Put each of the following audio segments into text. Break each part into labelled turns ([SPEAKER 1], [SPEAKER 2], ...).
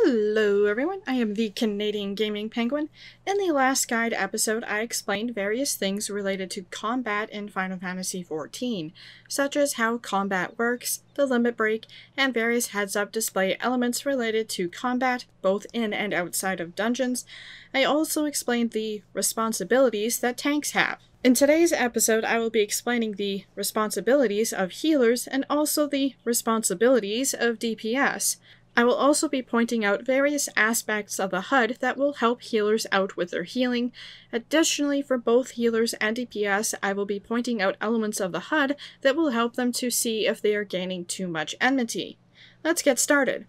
[SPEAKER 1] Hello everyone, I am the Canadian Gaming Penguin. In the last guide episode, I explained various things related to combat in Final Fantasy XIV, such as how combat works, the limit break, and various heads-up display elements related to combat, both in and outside of dungeons. I also explained the responsibilities that tanks have. In today's episode, I will be explaining the responsibilities of healers and also the responsibilities of DPS. I will also be pointing out various aspects of the HUD that will help healers out with their healing. Additionally, for both healers and DPS, I will be pointing out elements of the HUD that will help them to see if they are gaining too much enmity. Let's get started.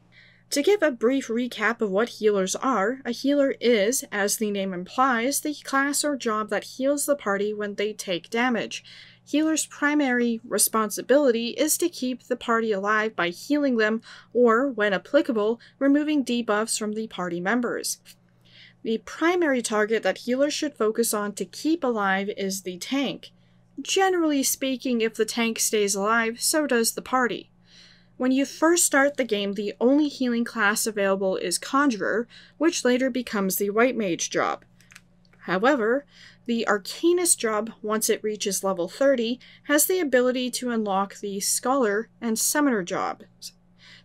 [SPEAKER 1] To give a brief recap of what healers are, a healer is, as the name implies, the class or job that heals the party when they take damage. Healer's primary responsibility is to keep the party alive by healing them, or, when applicable, removing debuffs from the party members. The primary target that healers should focus on to keep alive is the tank. Generally speaking, if the tank stays alive, so does the party. When you first start the game, the only healing class available is Conjurer, which later becomes the White Mage job. However, the Arcanist job, once it reaches level 30, has the ability to unlock the Scholar and Summoner jobs.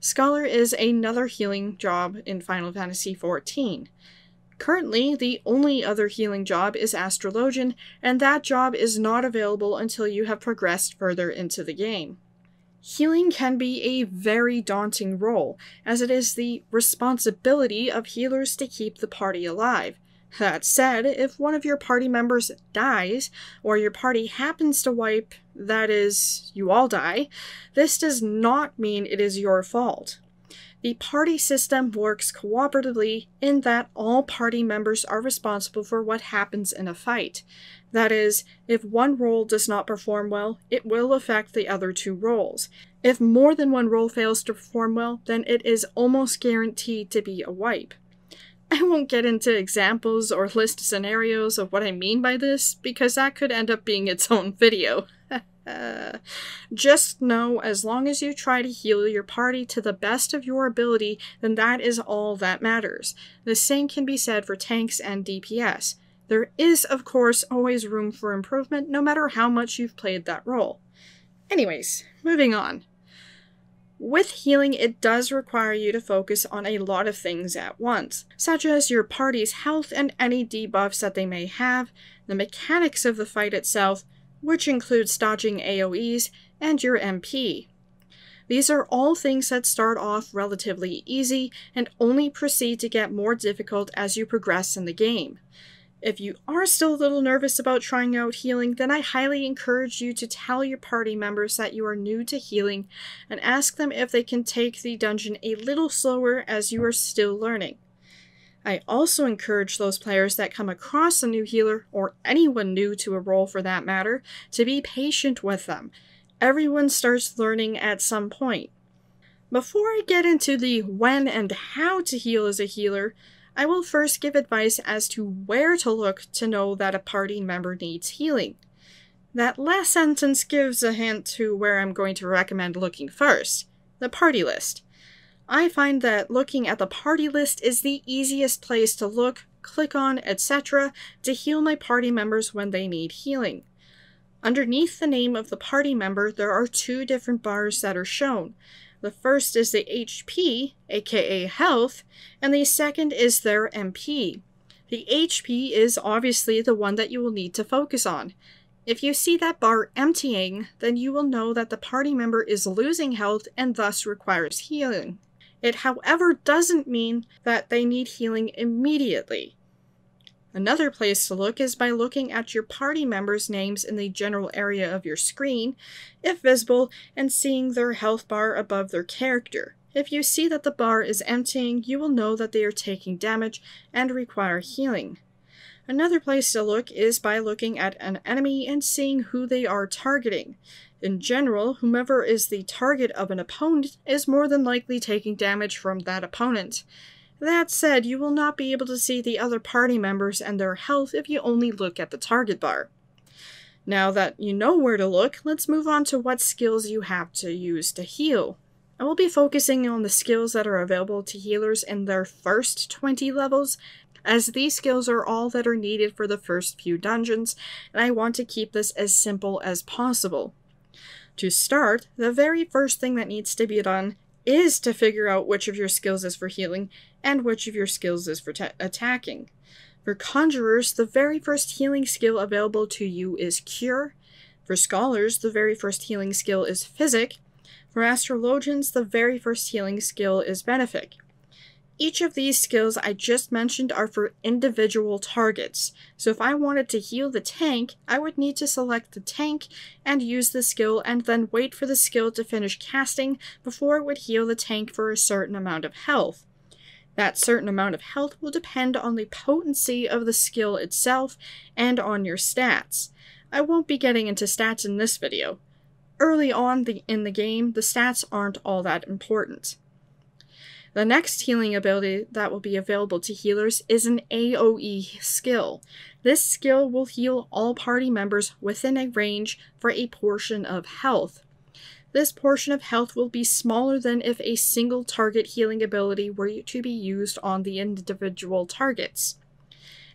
[SPEAKER 1] Scholar is another healing job in Final Fantasy XIV. Currently, the only other healing job is Astrologian, and that job is not available until you have progressed further into the game. Healing can be a very daunting role, as it is the responsibility of healers to keep the party alive. That said, if one of your party members dies, or your party happens to wipe, that is, you all die, this does not mean it is your fault. The party system works cooperatively in that all party members are responsible for what happens in a fight. That is, if one role does not perform well, it will affect the other two roles. If more than one role fails to perform well, then it is almost guaranteed to be a wipe. I won't get into examples or list scenarios of what I mean by this, because that could end up being its own video. Just know, as long as you try to heal your party to the best of your ability, then that is all that matters. The same can be said for tanks and DPS. There is, of course, always room for improvement, no matter how much you've played that role. Anyways, moving on. With healing, it does require you to focus on a lot of things at once, such as your party's health and any debuffs that they may have, the mechanics of the fight itself, which includes dodging AoEs, and your MP. These are all things that start off relatively easy and only proceed to get more difficult as you progress in the game. If you are still a little nervous about trying out healing, then I highly encourage you to tell your party members that you are new to healing and ask them if they can take the dungeon a little slower as you are still learning. I also encourage those players that come across a new healer, or anyone new to a role for that matter, to be patient with them. Everyone starts learning at some point. Before I get into the when and how to heal as a healer, I will first give advice as to where to look to know that a party member needs healing. That last sentence gives a hint to where I'm going to recommend looking first: the party list. I find that looking at the party list is the easiest place to look, click on, etc. to heal my party members when they need healing. Underneath the name of the party member, there are two different bars that are shown. The first is the HP, aka health, and the second is their MP. The HP is obviously the one that you will need to focus on. If you see that bar emptying, then you will know that the party member is losing health and thus requires healing. It, however, doesn't mean that they need healing immediately. Another place to look is by looking at your party members' names in the general area of your screen, if visible, and seeing their health bar above their character. If you see that the bar is emptying, you will know that they are taking damage and require healing. Another place to look is by looking at an enemy and seeing who they are targeting. In general, whomever is the target of an opponent is more than likely taking damage from that opponent. That said, you will not be able to see the other party members and their health if you only look at the target bar. Now that you know where to look, let's move on to what skills you have to use to heal. I will be focusing on the skills that are available to healers in their first 20 levels, as these skills are all that are needed for the first few dungeons, and I want to keep this as simple as possible. To start, the very first thing that needs to be done is to figure out which of your skills is for healing and which of your skills is for attacking. For Conjurers, the very first healing skill available to you is Cure. For Scholars, the very first healing skill is Physic. For Astrologians, the very first healing skill is Benefic. Each of these skills I just mentioned are for individual targets, so if I wanted to heal the tank, I would need to select the tank and use the skill and then wait for the skill to finish casting before it would heal the tank for a certain amount of health. That certain amount of health will depend on the potency of the skill itself and on your stats. I won't be getting into stats in this video. Early on in the game, the stats aren't all that important. The next healing ability that will be available to healers is an AoE skill. This skill will heal all party members within a range for a portion of health. This portion of health will be smaller than if a single target healing ability were to be used on the individual targets.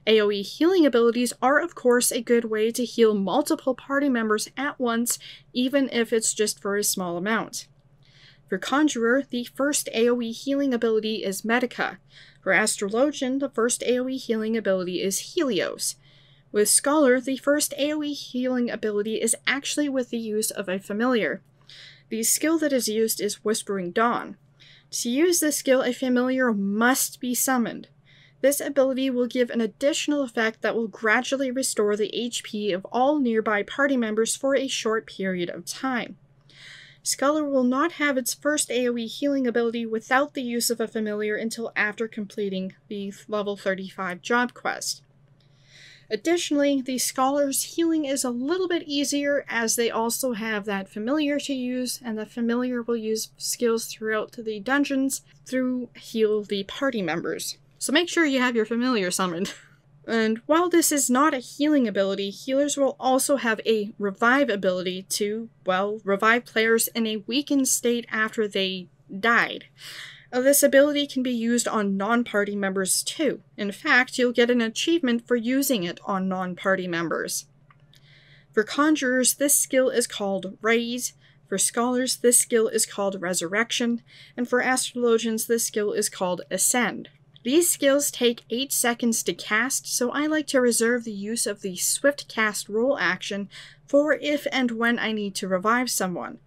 [SPEAKER 1] AoE healing abilities are of course a good way to heal multiple party members at once, even if it's just for a small amount. For Conjurer, the first AoE healing ability is Medica. For Astrologian, the first AoE healing ability is Helios. With Scholar, the first AoE healing ability is actually with the use of a familiar. The skill that is used is Whispering Dawn. To use this skill, a familiar must be summoned. This ability will give an additional effect that will gradually restore the HP of all nearby party members for a short period of time. Scholar will not have its first AoE healing ability without the use of a familiar until after completing the level 35 job quest. Additionally, the Scholar's healing is a little bit easier as they also have that familiar to use, and the familiar will use skills throughout the dungeons to heal the party members. So make sure you have your familiar summoned. And while this is not a healing ability, healers will also have a revive ability to, well, revive players in a weakened state after they died. This ability can be used on non-party members too. In fact, you'll get an achievement for using it on non-party members. For Conjurers, this skill is called Raise. For Scholars, this skill is called Resurrection. And for Astrologians, this skill is called Ascend. These skills take 8 seconds to cast, so I like to reserve the use of the Swift Cast roll action for if and when I need to revive someone.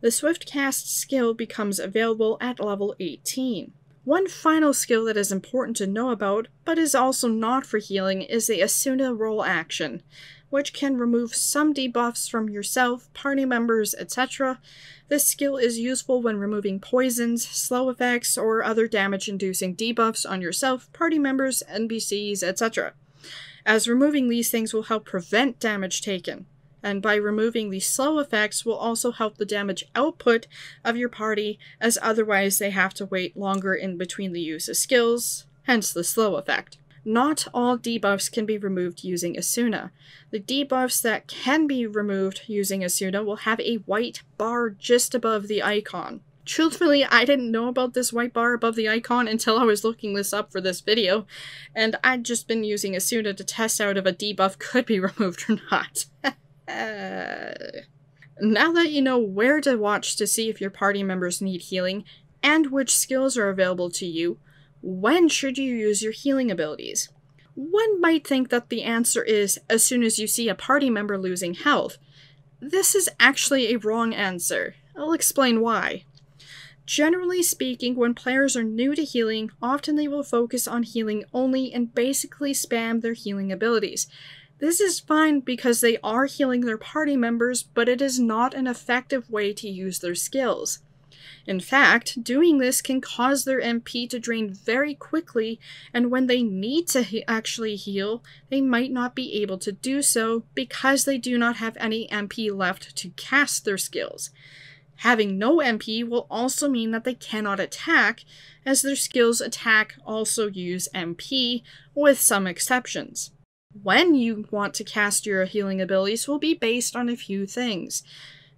[SPEAKER 1] The Swift Cast skill becomes available at level 18. One final skill that is important to know about, but is also not for healing, is the Asuna roll action, which can remove some debuffs from yourself, party members, etc. This skill is useful when removing poisons, slow effects, or other damage-inducing debuffs on yourself, party members, NPCs, etc. As removing these things will help prevent damage taken, and by removing the slow effects will also help the damage output of your party, as otherwise they have to wait longer in between the use of skills, hence the slow effect. Not all debuffs can be removed using Asuna. The debuffs that can be removed using Asuna will have a white bar just above the icon. Truthfully, I didn't know about this white bar above the icon until I was looking this up for this video, and I'd just been using Asuna to test out if a debuff could be removed or not. Now that you know where to watch to see if your party members need healing, and which skills are available to you, when should you use your healing abilities? One might think that the answer is as soon as you see a party member losing health. This is actually a wrong answer. I'll explain why. Generally speaking, when players are new to healing, often they will focus on healing only and basically spam their healing abilities. This is fine because they are healing their party members, but it is not an effective way to use their skills. In fact, doing this can cause their MP to drain very quickly, and when they need to actually heal, they might not be able to do so because they do not have any MP left to cast their skills. Having no MP will also mean that they cannot attack, as their skills attack also use MP, with some exceptions. When you want to cast your healing abilities will be based on a few things.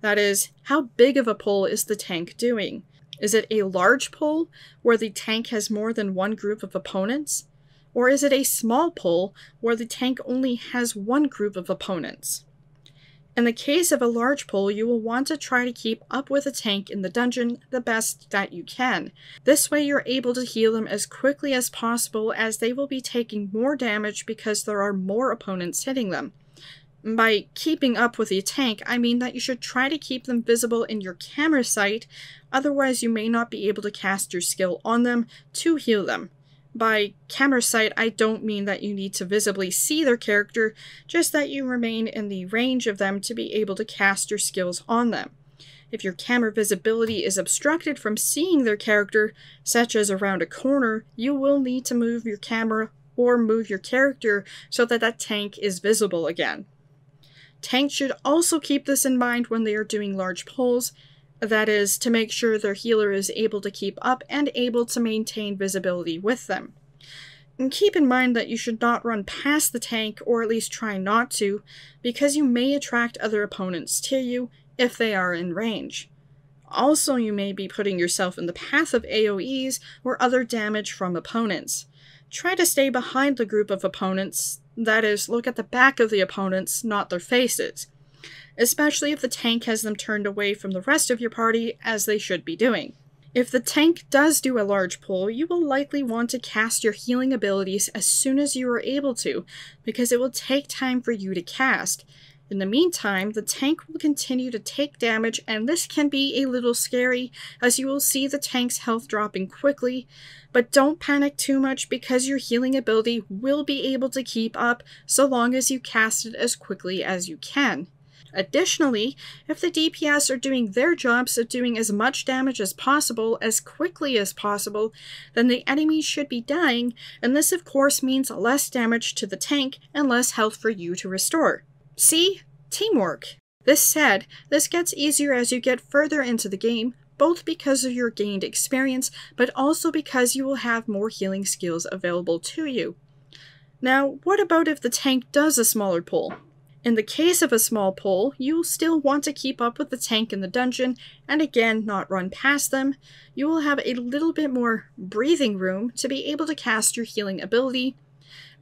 [SPEAKER 1] That is, how big of a pull is the tank doing? Is it a large pull, where the tank has more than one group of opponents? Or is it a small pull, where the tank only has one group of opponents? In the case of a large pull, you will want to try to keep up with the tank in the dungeon the best that you can. This way you're able to heal them as quickly as possible, as they will be taking more damage because there are more opponents hitting them. By keeping up with the tank, I mean that you should try to keep them visible in your camera sight, otherwise you may not be able to cast your skill on them to heal them. By camera sight, I don't mean that you need to visibly see their character, just that you remain in the range of them to be able to cast your skills on them. If your camera visibility is obstructed from seeing their character, such as around a corner, you will need to move your camera or move your character so that that tank is visible again. Tanks should also keep this in mind when they are doing large pulls, that is, to make sure their healer is able to keep up and able to maintain visibility with them. And keep in mind that you should not run past the tank, or at least try not to, because you may attract other opponents to you if they are in range. Also, you may be putting yourself in the path of AoEs or other damage from opponents. Try to stay behind the group of opponents, that is, look at the back of the opponents, not their faces. Especially if the tank has them turned away from the rest of your party, as they should be doing. If the tank does do a large pull, you will likely want to cast your healing abilities as soon as you are able to, because it will take time for you to cast. In the meantime, the tank will continue to take damage, and this can be a little scary, as you will see the tank's health dropping quickly, but don't panic too much because your healing ability will be able to keep up so long as you cast it as quickly as you can. Additionally, if the DPS are doing their jobs of doing as much damage as possible, as quickly as possible, then the enemies should be dying, and this of course means less damage to the tank and less health for you to restore. See? Teamwork! This said, this gets easier as you get further into the game, both because of your gained experience, but also because you will have more healing skills available to you. Now, what about if the tank does a smaller pull? In the case of a small pull, you'll still want to keep up with the tank in the dungeon, and again, not run past them. You will have a little bit more breathing room to be able to cast your healing ability.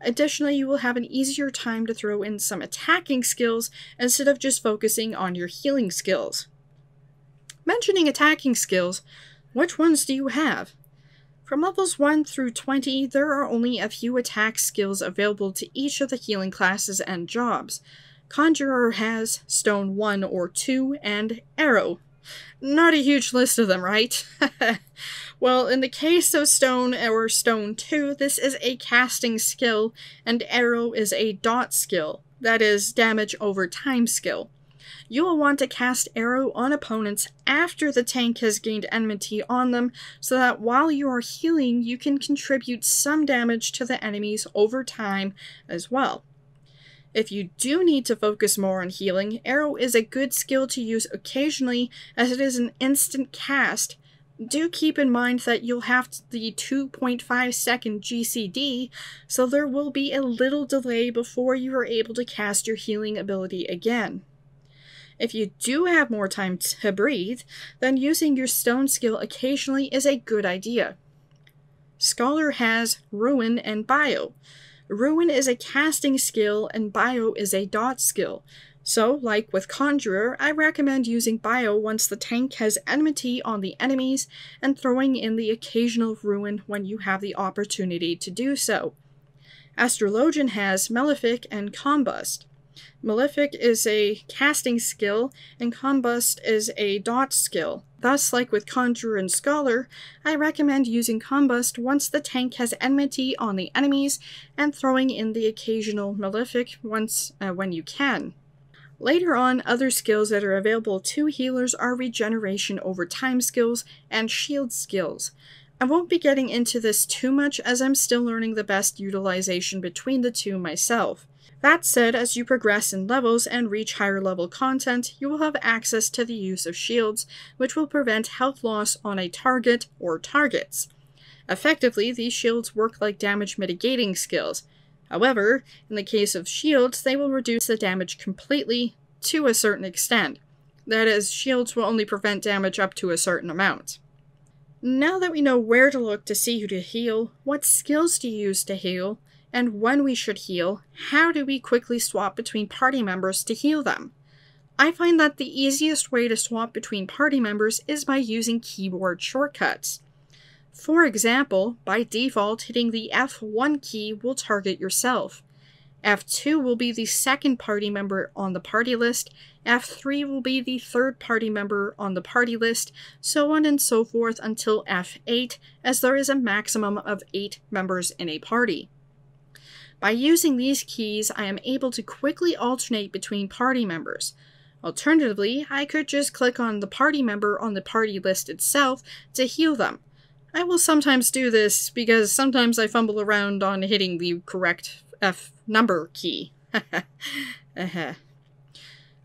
[SPEAKER 1] Additionally, you will have an easier time to throw in some attacking skills instead of just focusing on your healing skills. Mentioning attacking skills, which ones do you have? From levels 1 through 20, there are only a few attack skills available to each of the healing classes and jobs. Conjurer has Stone 1 or 2, and Arrow. Not a huge list of them, right? Well, in the case of Stone or Stone 2, this is a casting skill, and Arrow is a dot skill, that is, damage over time skill. You will want to cast Arrow on opponents after the tank has gained Enmity on them, so that while you are healing, you can contribute some damage to the enemies over time as well. If you do need to focus more on healing, Arrow is a good skill to use occasionally, as it is an instant cast. Do keep in mind that you'll have the 2.5 second GCD, so there will be a little delay before you are able to cast your healing ability again. If you do have more time to breathe, then using your stone skill occasionally is a good idea. Scholar has Ruin and Bio. Ruin is a casting skill and Bio is a dot skill. So, like with Conjurer, I recommend using Bio once the tank has Enmity on the enemies and throwing in the occasional Ruin when you have the opportunity to do so. Astrologian has Malefic and Combust. Malefic is a casting skill, and Combust is a dot skill. Thus, like with Conjurer and Scholar, I recommend using Combust once the tank has Enmity on the enemies, and throwing in the occasional Malefic once when you can. Later on, other skills that are available to healers are Regeneration over time skills and shield skills. I won't be getting into this too much as I'm still learning the best utilization between the two myself. That said, as you progress in levels and reach higher level content, you will have access to the use of shields, which will prevent health loss on a target or targets. Effectively, these shields work like damage mitigating skills. However, in the case of shields, they will reduce the damage completely to a certain extent. That is, shields will only prevent damage up to a certain amount. Now that we know where to look to see who to heal, what skills to use to heal, and when we should heal, how do we quickly swap between party members to heal them? I find that the easiest way to swap between party members is by using keyboard shortcuts. For example, by default, hitting the F1 key will target yourself. F2 will be the second party member on the party list, F3 will be the third party member on the party list, so on and so forth until F8, as there is a maximum of 8 members in a party. By using these keys, I am able to quickly alternate between party members. Alternatively, I could just click on the party member on the party list itself to heal them. I will sometimes do this because sometimes I fumble around on hitting the correct F number key.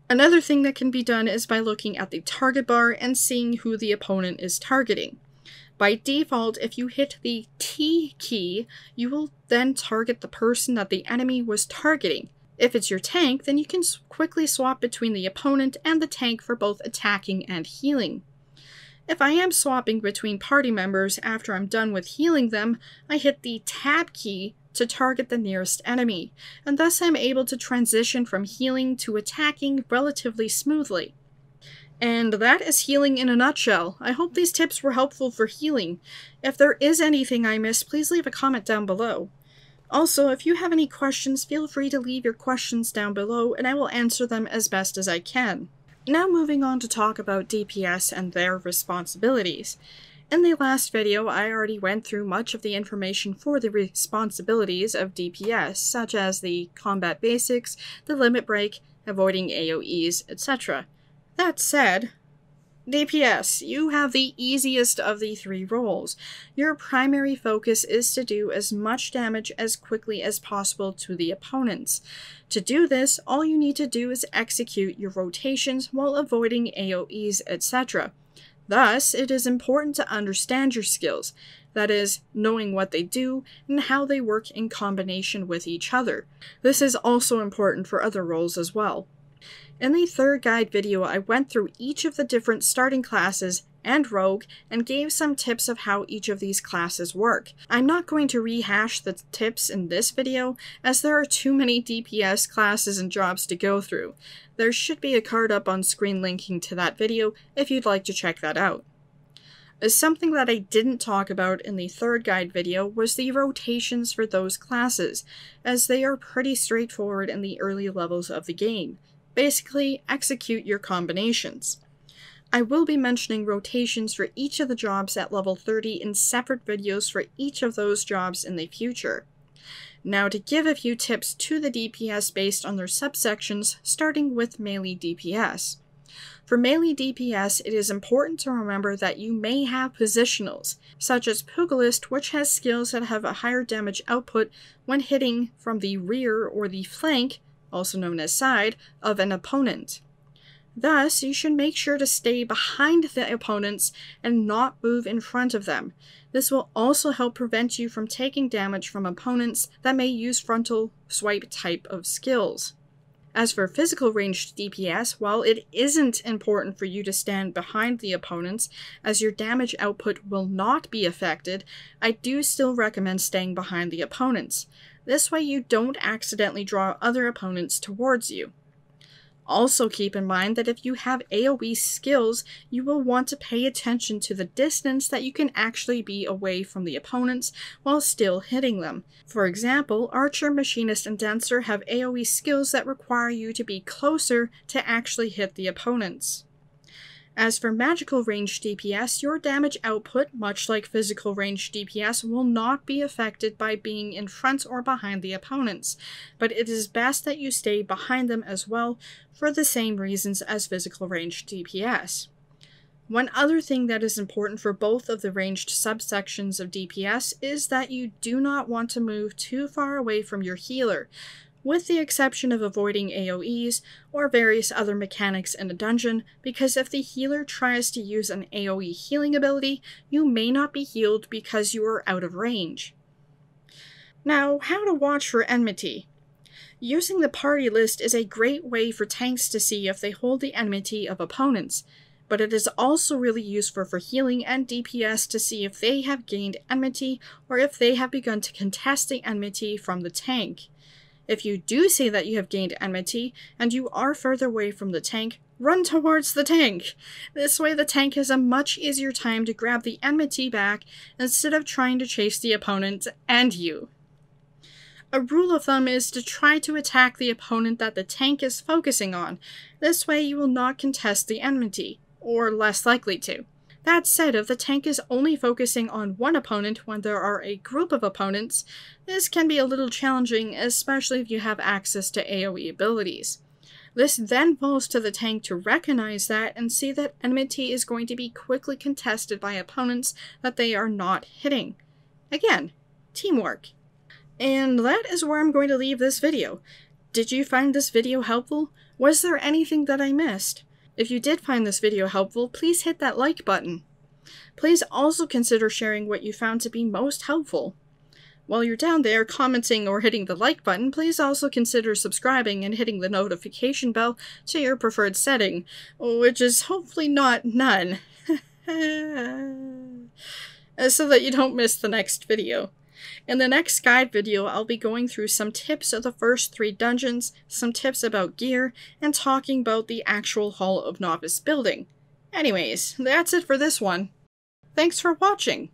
[SPEAKER 1] Another thing that can be done is by looking at the target bar and seeing who the opponent is targeting. By default, if you hit the T key, you will then target the person that the enemy was targeting. If it's your tank, then you can quickly swap between the opponent and the tank for both attacking and healing. If I am swapping between party members after I'm done with healing them, I hit the Tab key to target the nearest enemy, and thus I'm able to transition from healing to attacking relatively smoothly. And that is healing in a nutshell. I hope these tips were helpful for healing. If there is anything I missed, please leave a comment down below. Also, if you have any questions, feel free to leave your questions down below and I will answer them as best as I can. Now moving on to talk about DPS and their responsibilities. In the last video, I already went through much of the information for the responsibilities of DPS, such as the combat basics, the limit break, avoiding AoEs, etc. That said, DPS, you have the easiest of the 3 roles. Your primary focus is to do as much damage as quickly as possible to the opponents. To do this, all you need to do is execute your rotations while avoiding AoEs, etc. Thus, it is important to understand your skills, that is, knowing what they do and how they work in combination with each other. This is also important for other roles as well. In the third guide video, I went through each of the different starting classes and rogue and gave some tips of how each of these classes work. I'm not going to rehash the tips in this video as there are too many DPS classes and jobs to go through. There should be a card up on screen linking to that video if you'd like to check that out. Something that I didn't talk about in the third guide video was the rotations for those classes, as they are pretty straightforward in the early levels of the game. Basically, execute your combinations. I will be mentioning rotations for each of the jobs at level 30 in separate videos for each of those jobs in the future. Now to give a few tips to the DPS based on their subsections, starting with melee DPS. For melee DPS, it is important to remember that you may have positionals, such as Pugilist, which has skills that have a higher damage output when hitting from the rear or the flank, also known as side, of an opponent. Thus, you should make sure to stay behind the opponents and not move in front of them. This will also help prevent you from taking damage from opponents that may use frontal swipe type of skills. As for physical ranged DPS, while it isn't important for you to stand behind the opponents, as your damage output will not be affected, I do still recommend staying behind the opponents. This way you don't accidentally draw other opponents towards you. Also keep in mind that if you have AoE skills, you will want to pay attention to the distance that you can actually be away from the opponents while still hitting them. For example, Archer, Machinist, and Dancer have AoE skills that require you to be closer to actually hit the opponents. As for magical range DPS, your damage output, much like physical range DPS, will not be affected by being in front or behind the opponents, but it is best that you stay behind them as well for the same reasons as physical range DPS. One other thing that is important for both of the ranged subsections of DPS is that you do not want to move too far away from your healer, with the exception of avoiding AoEs or various other mechanics in a dungeon, because if the healer tries to use an AoE healing ability, you may not be healed because you are out of range. Now, how to watch for Enmity. Using the party list is a great way for tanks to see if they hold the enmity of opponents. but it is also really useful for healing and DPS to see if they have gained enmity or if they have begun to contest the enmity from the tank. If you do see that you have gained enmity and you are further away from the tank, run towards the tank. This way the tank has a much easier time to grab the enmity back instead of trying to chase the opponent and you. A rule of thumb is to try to attack the opponent that the tank is focusing on. This way you will not contest the enmity, or less likely to. That said, if the tank is only focusing on one opponent when there are a group of opponents, this can be a little challenging, especially if you have access to AoE abilities. This then falls to the tank to recognize that and see that enmity is going to be quickly contested by opponents that they are not hitting. Again, teamwork. And that is where I'm going to leave this video. Did you find this video helpful? Was there anything that I missed? If you did find this video helpful, please hit that like button. Please also consider sharing what you found to be most helpful. While you're down there commenting or hitting the like button, please also consider subscribing and hitting the notification bell to your preferred setting, which is hopefully not none, so that you don't miss the next video. In the next guide video, I'll be going through some tips of the first 3 dungeons, some tips about gear, and talking about the actual Hall of Novice building. Anyways, that's it for this one. Thanks for watching!